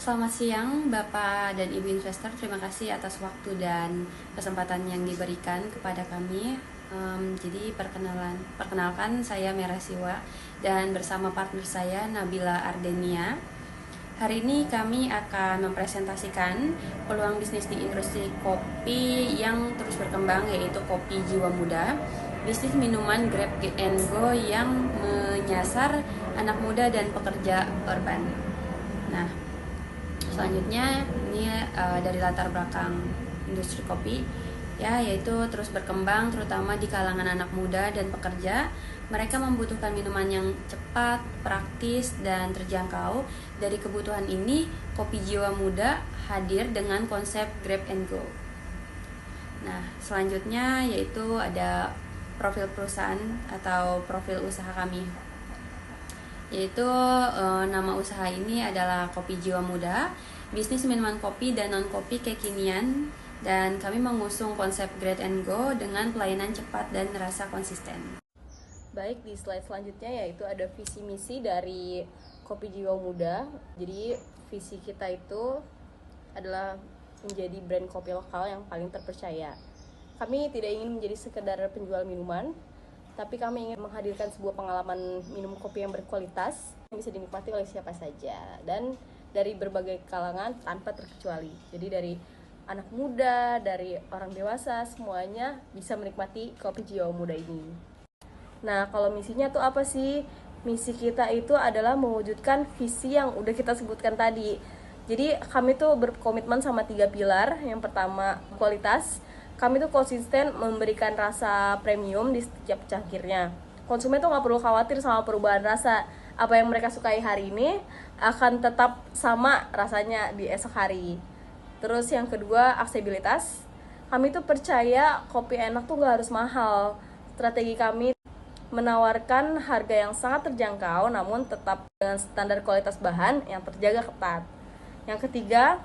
Selamat siang Bapak dan Ibu investor, terima kasih atas waktu dan kesempatan yang diberikan kepada kami. Jadi perkenalkan saya Merah Siwa dan bersama partner saya Nabila Ardenia. Hari ini kami akan mempresentasikan peluang bisnis di industri kopi yang terus berkembang, yaitu kopi jiwa muda, bisnis minuman Grab and Go yang menyasar anak muda dan pekerja urban. Nah, selanjutnya ini dari latar belakang industri kopi ya, yaitu terus berkembang terutama di kalangan anak muda dan pekerja. Mereka membutuhkan minuman yang cepat, praktis, dan terjangkau. Dari kebutuhan ini, kopi jiwa muda hadir dengan konsep Grab and Go. Nah, selanjutnya yaitu ada profil perusahaan atau profil usaha kami, yaitu nama usaha ini adalah Kopi Jiwa Muda, bisnis minuman kopi dan non-kopi kekinian, dan kami mengusung konsep Grab and Go dengan pelayanan cepat dan rasa konsisten. Baik, di slide selanjutnya yaitu ada visi misi dari Kopi Jiwa Muda. Jadi visi kita itu adalah menjadi brand kopi lokal yang paling terpercaya. Kami tidak ingin menjadi sekedar penjual minuman, tapi kami ingin menghadirkan sebuah pengalaman minum kopi yang berkualitas yang bisa dinikmati oleh siapa saja dan dari berbagai kalangan tanpa terkecuali. Jadi dari anak muda, dari orang dewasa, semuanya bisa menikmati kopi jiwa muda ini. Nah, kalau misinya tuh apa sih? Misi kita itu adalah mewujudkan visi yang udah kita sebutkan tadi. Jadi kami tuh berkomitmen sama 3 pilar. Yang pertama, kualitas. Kami tuh konsisten memberikan rasa premium di setiap cangkirnya. Konsumen tuh nggak perlu khawatir sama perubahan rasa. Apa yang mereka sukai hari ini akan tetap sama rasanya di esok hari. Terus yang kedua, aksesibilitas. Kami tuh percaya kopi enak tuh nggak harus mahal. Strategi kami menawarkan harga yang sangat terjangkau namun tetap dengan standar kualitas bahan yang terjaga ketat. Yang ketiga,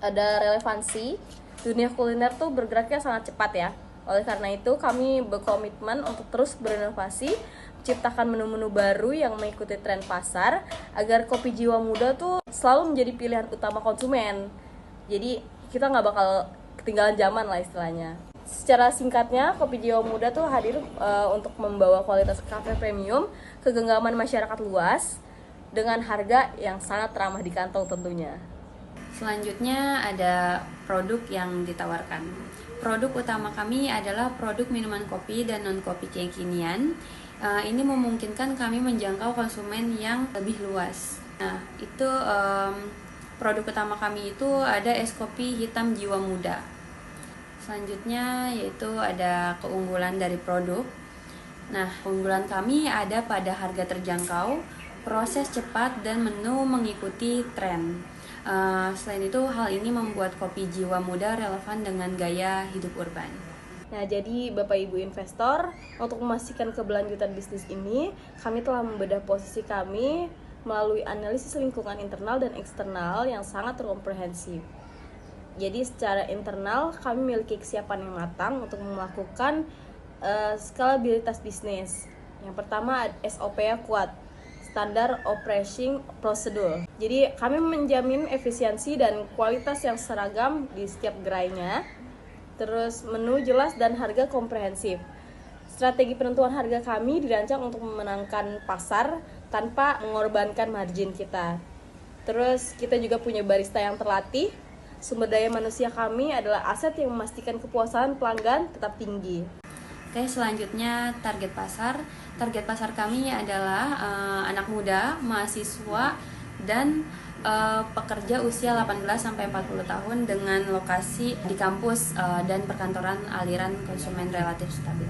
ada relevansi. Dunia kuliner tuh bergeraknya sangat cepat ya. Oleh karena itu, kami berkomitmen untuk terus berinovasi, menciptakan menu-menu baru yang mengikuti tren pasar agar kopi jiwa muda tuh selalu menjadi pilihan utama konsumen. Jadi kita nggak bakal ketinggalan zaman lah istilahnya. Secara singkatnya, Kopi Jiwa Muda tuh hadir untuk membawa kualitas kafe premium ke genggaman masyarakat luas dengan harga yang sangat ramah di kantong tentunya. Selanjutnya ada produk yang ditawarkan. Produk utama kami adalah produk minuman kopi dan non-kopi kekinian. Ini memungkinkan kami menjangkau konsumen yang lebih luas. Nah, itu produk utama kami itu ada es kopi hitam jiwa muda. Selanjutnya yaitu ada keunggulan dari produk. Nah, keunggulan kami ada pada harga terjangkau, proses cepat, dan menu mengikuti tren. Selain itu, hal ini membuat kopi jiwa muda relevan dengan gaya hidup urban. Nah, jadi Bapak Ibu investor, untuk memastikan keberlanjutan bisnis ini, kami telah membedah posisi kami melalui analisis lingkungan internal dan eksternal yang sangat komprehensif. Jadi secara internal kami memiliki kesiapan yang matang untuk melakukan skalabilitas bisnis. Yang pertama, SOP-nya kuat, Standard Operating Procedure. Jadi kami menjamin efisiensi dan kualitas yang seragam di setiap gerainya. Terus menu jelas dan harga komprehensif. Strategi penentuan harga kami dirancang untuk memenangkan pasar tanpa mengorbankan margin kita. Terus kita juga punya barista yang terlatih. Sumber daya manusia kami adalah aset yang memastikan kepuasan pelanggan tetap tinggi. Oke, selanjutnya target pasar. Target pasar kami adalah anak muda, mahasiswa, dan pekerja usia 18-40 tahun dengan lokasi di kampus dan perkantoran aliran konsumen relatif stabil.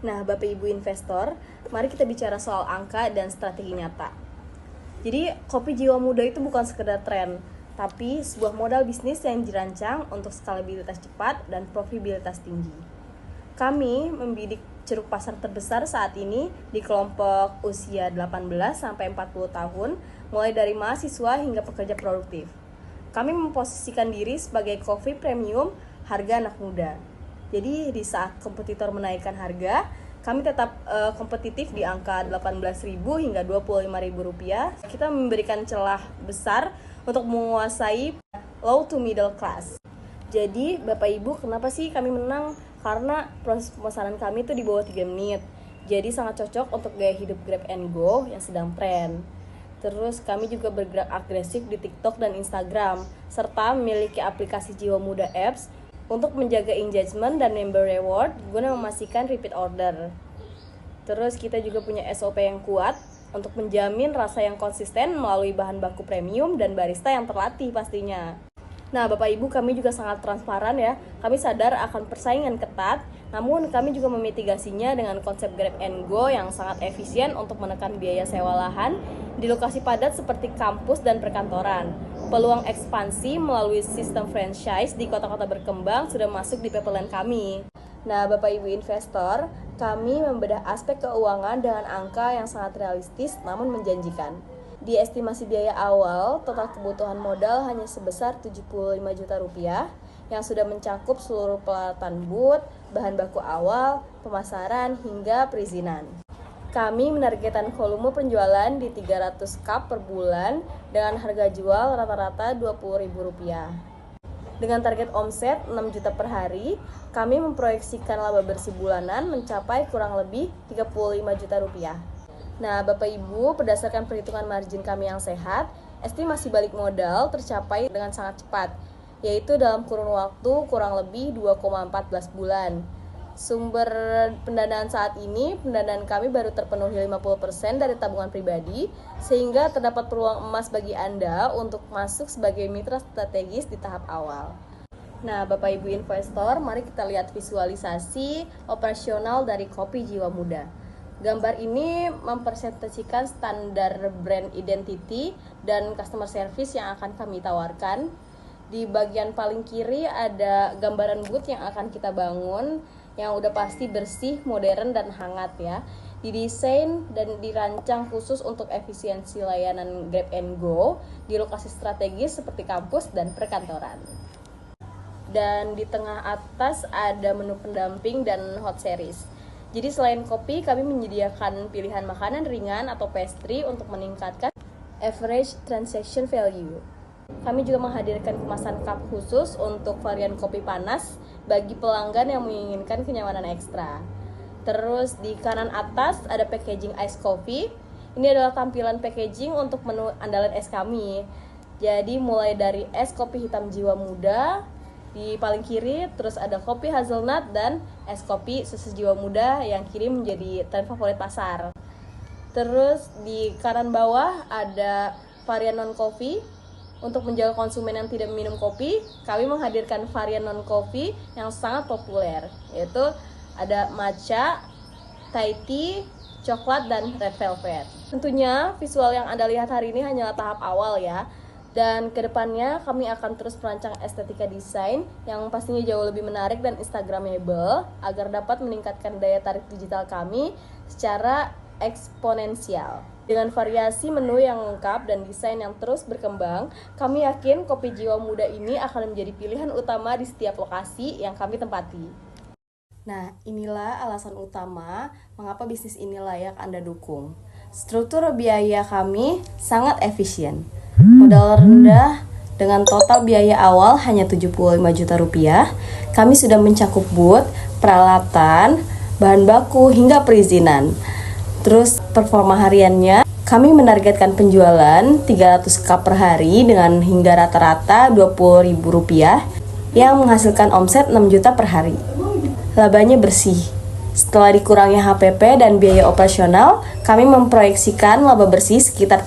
Nah, Bapak Ibu investor, mari kita bicara soal angka dan strategi nyata. Jadi, kopi jiwa muda itu bukan sekedar tren, tapi sebuah modal bisnis yang dirancang untuk skalabilitas cepat dan profitabilitas tinggi. Kami membidik ceruk pasar terbesar saat ini di kelompok usia 18-40 tahun, mulai dari mahasiswa hingga pekerja produktif. Kami memposisikan diri sebagai kopi premium harga anak muda. Jadi di saat kompetitor menaikkan harga, kami tetap kompetitif di angka 18.000 hingga 25.000 rupiah. Kita memberikan celah besar untuk menguasai low to middle class. Jadi Bapak Ibu, kenapa sih kami menang? Karena proses pemesanan kami itu di bawah 3 menit. Jadi sangat cocok untuk gaya hidup Grab and Go yang sedang tren. Terus kami juga bergerak agresif di TikTok dan Instagram, serta memiliki aplikasi Jiwa Muda Apps untuk menjaga engagement dan member reward guna memastikan repeat order. Terus kita juga punya SOP yang kuat untuk menjamin rasa yang konsisten melalui bahan baku premium dan barista yang terlatih pastinya. Nah, Bapak Ibu, kami juga sangat transparan ya. Kami sadar akan persaingan ketat, namun kami juga memitigasinya dengan konsep Grab and Go yang sangat efisien untuk menekan biaya sewa lahan di lokasi padat seperti kampus dan perkantoran. Peluang ekspansi melalui sistem franchise di kota-kota berkembang sudah masuk di pipeline kami. Nah, Bapak Ibu investor, kami membedah aspek keuangan dengan angka yang sangat realistis namun menjanjikan. Di estimasi biaya awal, total kebutuhan modal hanya sebesar 75 juta rupiah yang sudah mencakup seluruh peralatan booth, bahan baku awal, pemasaran, hingga perizinan. Kami menargetkan volume penjualan di 300 cup per bulan dengan harga jual rata-rata Rp20.000. Dengan target omset 6 juta per hari, kami memproyeksikan laba bersih bulanan mencapai kurang lebih 35 juta rupiah. Nah, Bapak Ibu, berdasarkan perhitungan margin kami yang sehat, estimasi balik modal tercapai dengan sangat cepat, yaitu dalam kurun waktu kurang lebih 2,14 bulan. Sumber pendanaan saat ini, pendanaan kami baru terpenuhi 50% dari tabungan pribadi, sehingga terdapat peluang emas bagi Anda untuk masuk sebagai mitra strategis di tahap awal. Nah, Bapak Ibu investor, mari kita lihat visualisasi operasional dari Kopi Jiwa Muda. Gambar ini mempresentasikan standar brand identity dan customer service yang akan kami tawarkan. Di bagian paling kiri ada gambaran booth yang akan kita bangun, yang udah pasti bersih, modern, dan hangat ya. Didesain dan dirancang khusus untuk efisiensi layanan Grab and Go di lokasi strategis seperti kampus dan perkantoran. Dan di tengah atas ada menu pendamping dan hot series. Jadi selain kopi, kami menyediakan pilihan makanan ringan atau pastry untuk meningkatkan average transaction value. Kami juga menghadirkan kemasan cup khusus untuk varian kopi panas bagi pelanggan yang menginginkan kenyamanan ekstra. Terus di kanan atas ada packaging ice coffee. Ini adalah tampilan packaging untuk menu andalan es kami. Jadi mulai dari es kopi hitam Jiwa Muda, di paling kiri terus ada kopi hazelnut dan es kopi susu Jiwa Muda yang kini menjadi tren favorit pasar. Terus di kanan bawah ada varian non-coffee. Untuk menjaga konsumen yang tidak minum kopi, kami menghadirkan varian non-coffee yang sangat populer, yaitu ada matcha, Thai tea, coklat, dan red velvet. Tentunya visual yang Anda lihat hari ini hanyalah tahap awal ya. Dan kedepannya kami akan terus merancang estetika desain yang pastinya jauh lebih menarik dan instagramable agar dapat meningkatkan daya tarik digital kami secara eksponensial. Dengan variasi menu yang lengkap dan desain yang terus berkembang, kami yakin Kopi Jiwa Muda ini akan menjadi pilihan utama di setiap lokasi yang kami tempati. Nah, inilah alasan utama mengapa bisnis ini layak Anda dukung. Struktur biaya kami sangat efisien. Modal rendah dengan total biaya awal hanya 75 juta rupiah. Kami sudah mencakup booth, peralatan, bahan baku, hingga perizinan. Terus performa hariannya, kami menargetkan penjualan 300 cup per hari dengan hingga rata-rata Rp20.000 yang menghasilkan omset 6 juta per hari. Labanya bersih. Setelah dikurangi HPP dan biaya operasional, kami memproyeksikan laba bersih sekitar